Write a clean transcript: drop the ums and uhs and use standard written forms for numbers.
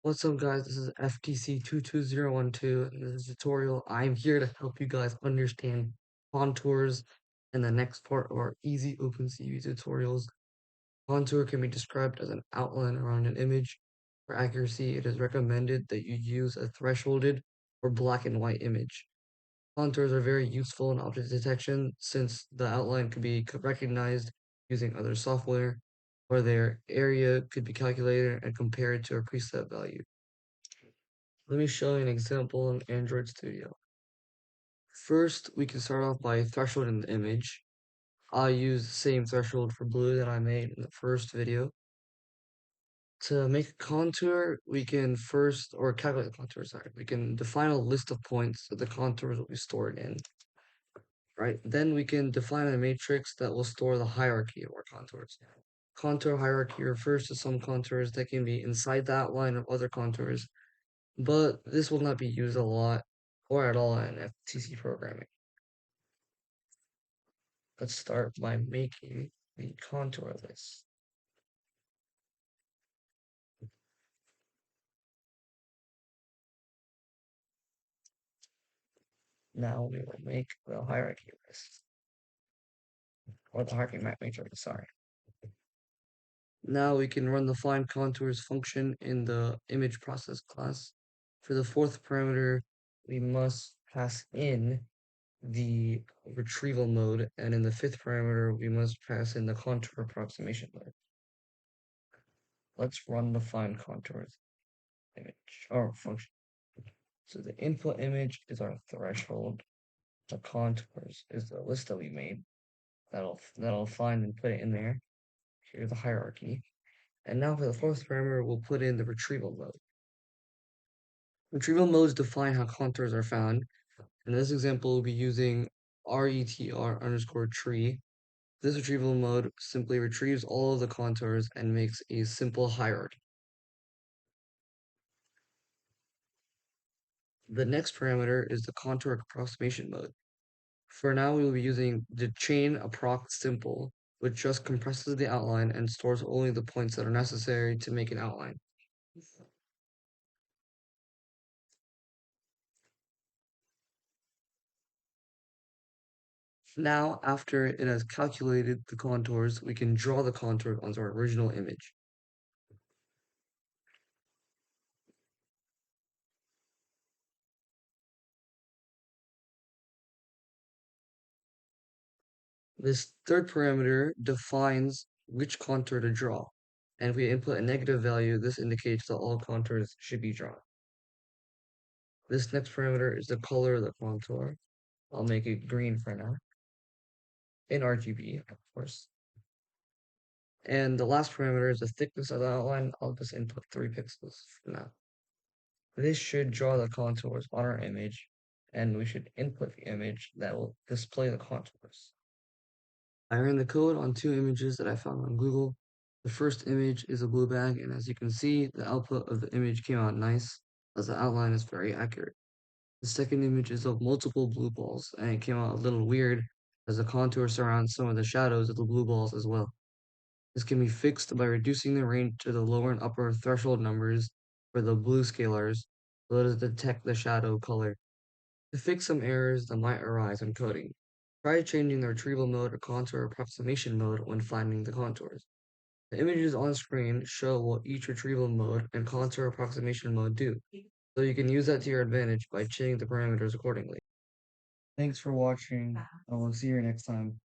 What's up, guys? This is FTC22012. In this tutorial, I'm here to help you guys understand contours in the next part of our easy OpenCV tutorials. Contour can be described as an outline around an image. For accuracy, it is recommended that you use a thresholded or black and white image. Contours are very useful in object detection since the outline could be recognized using other software, or their area could be calculated and compared to a preset value. Let me show you an example in Android Studio. First, we can start off by thresholding the image. I'll use the same threshold for blue that I made in the first video. To make a contour, we can first, or calculate the contour, sorry, we can define a list of points that the contours will be stored in, right? Then we can define a matrix that will store the hierarchy of our contours. Contour hierarchy refers to some contours that can be inside the outline of other contours, but this will not be used a lot or at all in FTC programming. Let's start by making the contour list. Now we will make the hierarchy list, or the hierarchy map matrix, sorry. Now we can run the find contours function in the image process class. For the fourth parameter, we must pass in the retrieval mode, and in the fifth parameter, we must pass in the contour approximation mode. Let's run the find contours image or function. So the input image is our threshold. The contours is the list that we made. That'll find and put it in there. Here's the hierarchy. And now for the fourth parameter, we'll put in the retrieval mode. Retrieval modes define how contours are found. In this example, we'll be using retr underscore tree. This retrieval mode simply retrieves all of the contours and makes a simple hierarchy. The next parameter is the contour approximation mode. For now, we will be using the chain approx simple, which just compresses the outline and stores only the points that are necessary to make an outline. Now, after it has calculated the contours, we can draw the contours onto our original image. This third parameter defines which contour to draw, and if we input a negative value, this indicates that all contours should be drawn. This next parameter is the color of the contour. I'll make it green for now, in RGB, of course. And the last parameter is the thickness of the outline. I'll just input 3 pixels for now. This should draw the contours on our image, and we should input the image that will display the contours. I ran the code on 2 images that I found on Google. The first image is a blue bag, and as you can see, the output of the image came out nice, as the outline is very accurate. The second image is of multiple blue balls, and it came out a little weird, as the contour surrounds some of the shadows of the blue balls as well. This can be fixed by reducing the range to the lower and upper threshold numbers for the blue scalars, so that it detect the shadow color. To fix some errors that might arise when coding, try changing the retrieval mode or contour approximation mode when finding the contours. The images on screen show what each retrieval mode and contour approximation mode do, so you can use that to your advantage by changing the parameters accordingly. Thanks for watching, and we'll see you next time.